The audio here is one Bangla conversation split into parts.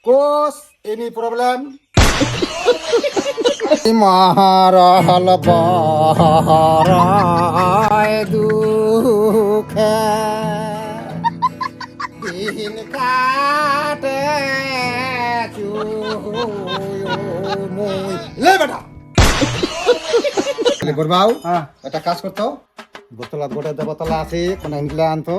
Cause any problem? Maharahal baharai dukhe din kate chuy le beta le gorbau eta কাজ করতো বোতলা গোটা দেবতলা আছে কোন নিকলে আনতো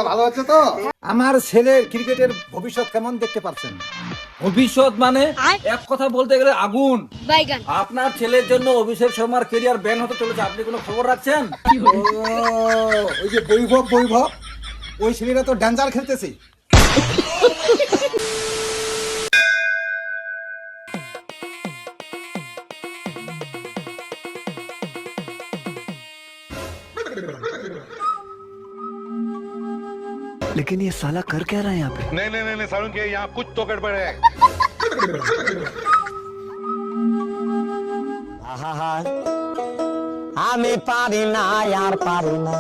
ভালো হচ্ছে তো আমার ছেলের ক্রিকেটের ভবিষ্যৎ কেমন দেখতে পাচ্ছেন? ভবিষ্যৎ মানে এক কথা বলতে গেলে আগুন। বাইগান। আপনার ছেলের জন্য অভিষেক শর্মার ক্যারিয়ার ব্যান হতে চলেছে, আপনি কোনো খবর রাখছেন? ওই যে বৈভব ওই ছেলেরা তো ড্যান্সার খেলতেছে। लेकिन ये साला कर क्या रहा है यहाँ पे? नहीं सारुण के यहाँ कुछ तो गड़बड़ है। हमें पारी ना यार पारी ना।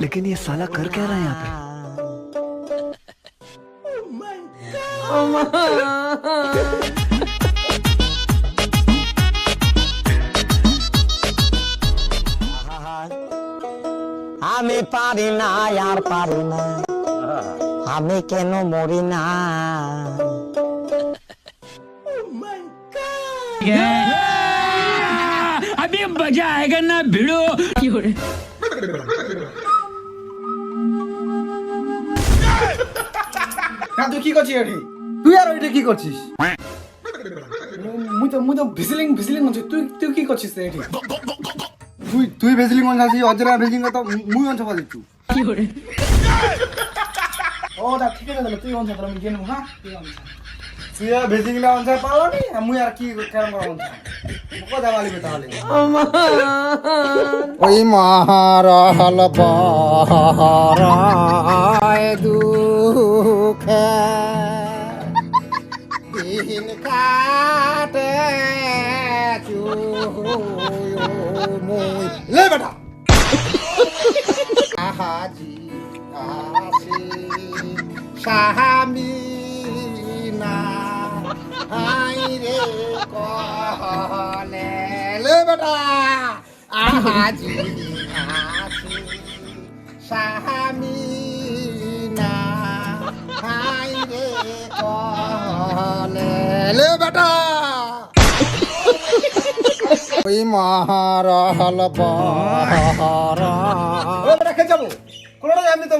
लेकिन ये साला कर क्या रहा है यहाँ पे? हमें पारी ना यार पारी ना। हमें केनो मोरी ना। अभी मजा आएगा ना भिड़ो। তুই কি করছিস এটি? তুই আর ওইটা কি করছিস? মুই তো ভিসলিং করছিস। তুই কি করছিস এটি? তুই ভিসলিং করছিস অজরা ভিসলিং তো মুই অঞ্চল পাচ্ছি তুই। ও দা ঠিক আছে তাহলে তুই অঞ্চল আমি গেনু হ্যাঁ তুই আর ভিসলিং না অঞ্চল পালানি মুই আর কি কেন করব অঞ্চল কত দাবালিবে তাহলে ওই মাহারাল বাহারায় দুঃখে দিন কাটে ले बेटा हाजी आसी शामीना आई रे कहले ले बेटा हाजी आसी शामीना आई रे कहले ले बेटा ওই মাহারাল বাহারা ও রেখে যাব কোনটা আমি তো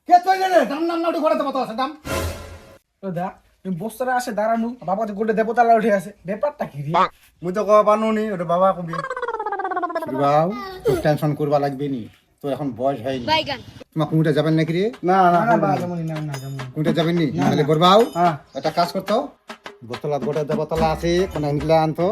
কে চলে রে দাম নাটি ঘোরাতে পাতো আছে দাম ও দা তুমি বস্তারে আসে দাঁড়ানো বাবা তো গোটে দেবতালা উঠে আছে ব্যাপারটা কি রে মুই তো কবা পানুনি ওটা বাবা কবি বাউ তো টেনশন করবা লাগবে নি তো এখন বয়স হয়নি বাইগান। তোমার কুমিটা যাবেন নাকি রে? না কুমিটা যাবেন নি তাহলে করবাও একটা কাজ করতো বোতলা গোটা দেবতলা আছে কোন নিকলে আনতো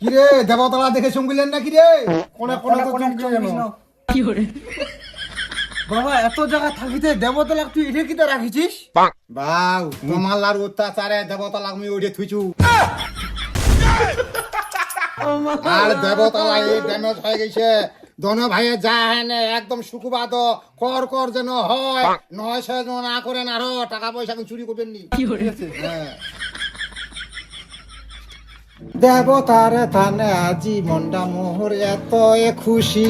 কিরে দেবতলা দেখে চমকিলেন নাকি রে? কোনে কোনে তো চমকে গেল কি করে বাবা এত জায়গা থাকিতে দেবতলা তুই এটা কিটা রাখিছিস? বাউ তোমার লার অত্যাচারে দেবতলা আমি ওইটা থুইছু আর দেবতলা এই ড্যামেজ হয়ে গেছে দোনো ভাইয়ে যা হেনে একদম সুকুবাদ কর যেন হয় নয় সে যেন না করেন আরো টাকা পয়সা চুরি করবেন নি হ্যাঁ দেবতার থানে আজি মন্ডা মোহর এত খুশি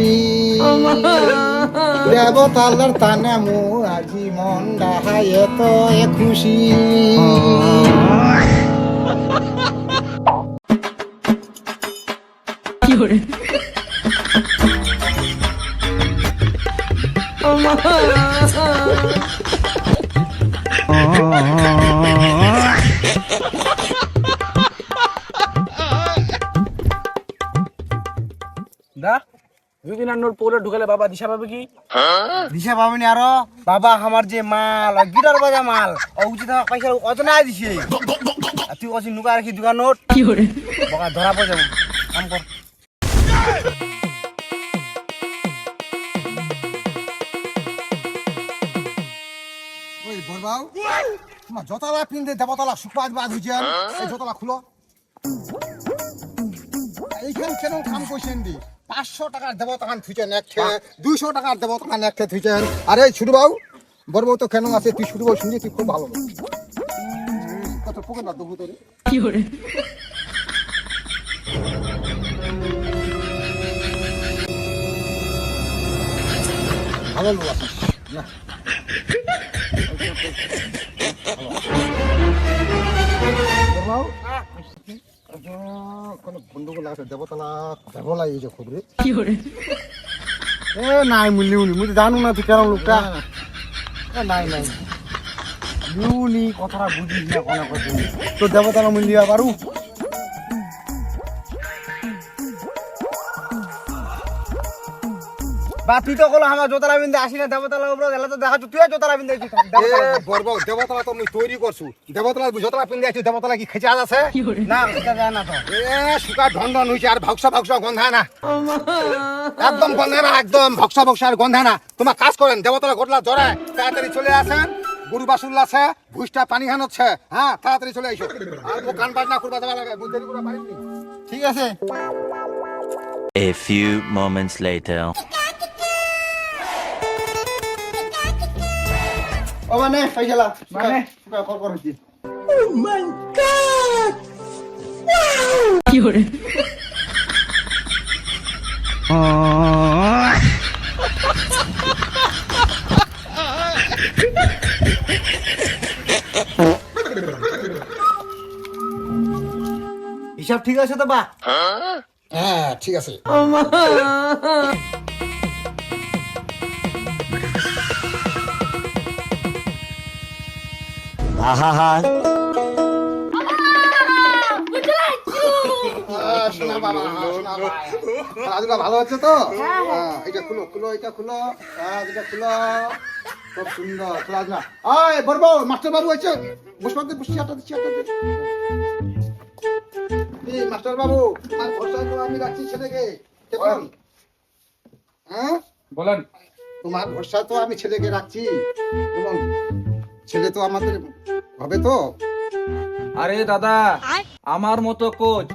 দেবতার থানে মু আজি মন্ডা এত খুশি কি করে দা দুদিন আর নোট পরে ঢুকালে বাবা দিশা পাবে কি? দিশা পাবেনি আরো বাবা আমার যে মাল গিটার বাজা মাল উচিত পয়সা অত না দিছে আর তুই অচিন নুকা রাখি দোকান নোট বকা ধরা পড়ে যাবো কাম কর ওই বরবাউ তোমার যতলা পিনতে দেবতলা সুপাত বাদ হইছেন এই যতলা খুলো এইখান কেন কাম কইছেন দি 500 টাকার দেবতখান থুইছেন একটা 200 টাকার দেবতখান একটা থুইছেন আরে ছোট বাবু বরবাউ তো কেন আছে তুই ছোট বাবু শুনি তুই খুব ভালো কত পোকে না দেবো তোরে ভালো লোক আছিস না বরবাউ কোন গন্ডগোল আছে দেবতলা দেবলা এই যে খবরে এ নাই মুলি উনি মুই জানো না তুই কেন লোকটা নাই নাই ইউনি কথাটা বুঝিস না কোন কথা তো দেবতলা মুলিয়া পারু বা তুই তো কলো আমার জোতলা বিন্দে আসি না দেবতলা উপরে গেলে তো দেখা তুই জোতলা বিন্দে বরবাউ দেবতলা তো আমি তৈরি করছু দেবতলা যতলা পিন্দে আছি দেবতলা কি খেচা আছে না এটা যায় না তো এ শুকা ঢন্ডন হইছে আর ভক্সা ভক্সা গন্ধায় না একদম গন্ধায় না একদম ভক্সা ভক্সা আর গন্ধায় না তোমার কাজ করেন দেবতলা ঘটলা জড়ায় তাড়াতাড়ি চলে আসেন গরু বাসুল আছে ভুইটা পানি খান হচ্ছে হ্যাঁ তাড়াতাড়ি চলে আইসো আর ও গান বাজনা করবা যাবা লাগে বুঝতে করে পারিনি ঠিক আছে A few moments later. ও মানে ফাইজলা মানে শুকা কল কর হইছি হিসাব ঠিক আছে তো বা হ্যাঁ ঠিক আছে আহা শোনা বাবা শোনা বাবা খেলাধুলা ভালো হচ্ছে তো হ্যাঁ এটা খুলো খুলো এটা খুলো এটা খুলো খুব সুন্দর খেলাধুলা আয় বরবাউ মাস্টার বাবু আছে বসবাতে বসছি আটা দিচ্ছি আটা দিচ্ছি এই মাস্টার বাবু আর ভরসা তো আমি রাখছি ছেলেকে কেমন হ্যাঁ বলেন তোমার ভরসা তো আমি ছেলেকে রাখছি এবং ছেলে তো আমাদের হবে তো আরে দাদা আমার মতো কোচ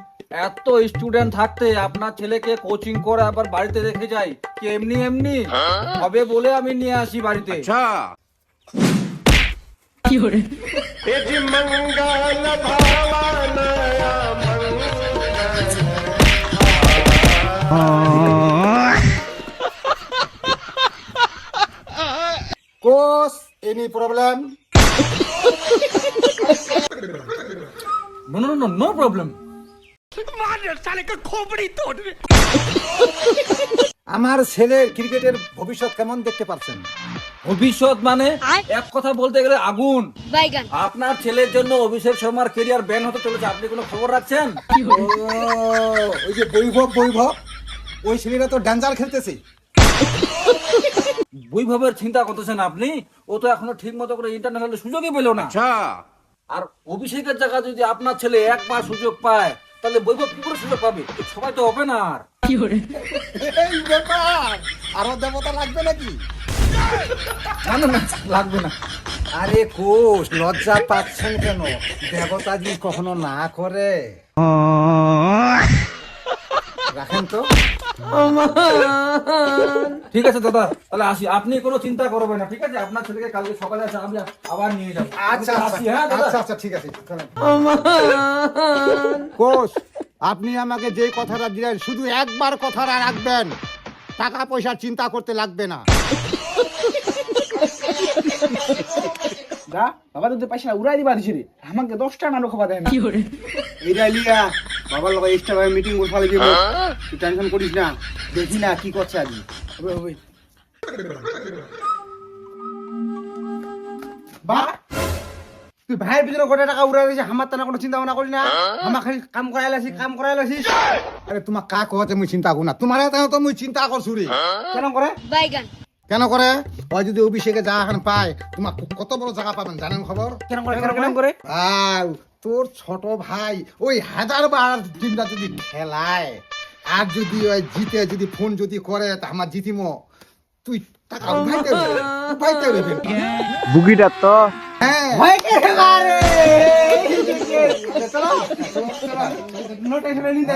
এত স্টুডেন্ট থাকতে আপনার ছেলেকে কোচিং করে আবার বাড়িতে রেখে যাই কি এমনি এমনি হবে বলে আমি নিয়ে আসি বাড়িতে coach any problem no no no no problem আমার ছেলের ক্রিকেটের ভবিষ্যৎ কেমন দেখতে পাচ্ছেন ভবিষ্যৎ মানে এক কথা বলতে গেলে আগুন আপনার ছেলের জন্য অভিষেক শর্মার কেরিয়ার ব্যান হতে চলেছে আপনি কোনো খবর রাখছেন ওই যে বৈভব বৈভব ওই ছেলেরা তো ড্যান্সার খেলতেছে বৈভবের চিন্তা করতেছেন আপনি ও তো এখনো ঠিক মতো করে ইন্টারন্যাশনাল সুযোগই পেল না আর অভিষেকের জায়গা যদি আপনার ছেলে একবার সুযোগ পায় তাহলে বৈভব কি করে সুযোগ পাবে সবাই তো ওপেনার এই ব্যাপার আরো দেবতা লাগবে নাকি না না না লাগবে না আরে কোষ লজ্জা পাচ্ছেন কেন দেবতা যদি কখনো না করে রাখেন তো ঠিক আছে দাদা তাহলে আসি আপনি কোনো চিন্তা করবেন না ঠিক আছে আপনার ছেলেকে কালকে সকালে আসে আমি আবার নিয়ে যাবো আচ্ছা আসি হ্যাঁ দাদা আচ্ছা আচ্ছা ঠিক আছে কোচ আপনি আমাকে যে কথাটা দিলেন শুধু একবার কথাটা রাখবেন টাকা পয়সার চিন্তা করতে লাগবে না গা বাবা তো পয়সা উড়াই দিবা দিছি রে আমাকে 10টা নাড়ু খাওয়া দেয় না এইটা লিয়া বাবার লগে এক্সট্রা মিটিং করে ফেলে দিব তুই টেনশন করিস না দেখি না কি করছে আজ বা তুই ভাইয়ের পিছনে গোটা টাকা উড়াই দিয়েছিস, আমার তেনা কোনো চিন্তা ভাবনা করি না। আমার খালি কাম করাই লাসিস। আরে তোমাক কা কহতে মুই চিন্তা কৰো না, তোমার তো মুই চিন্তা করছো রে। কেন করে? কেন করে? ওই যদি অভিষেকে জায়গা এখন পায়, তোমাক কত বড় জায়গা পাবেন জানেন খবর? কেন করে? আর তোর ছোট ভাই ওই 1000 টিমটা যদি খেলায় আর যদি ওই জিতে যদি ফোন যদি করে তা আমার জিতিমো, তুই টাকা উঠাইতে হবে। বুগিটা তো হ্যাঁ হয় কে মারে। চলো নো টেনশন নিতে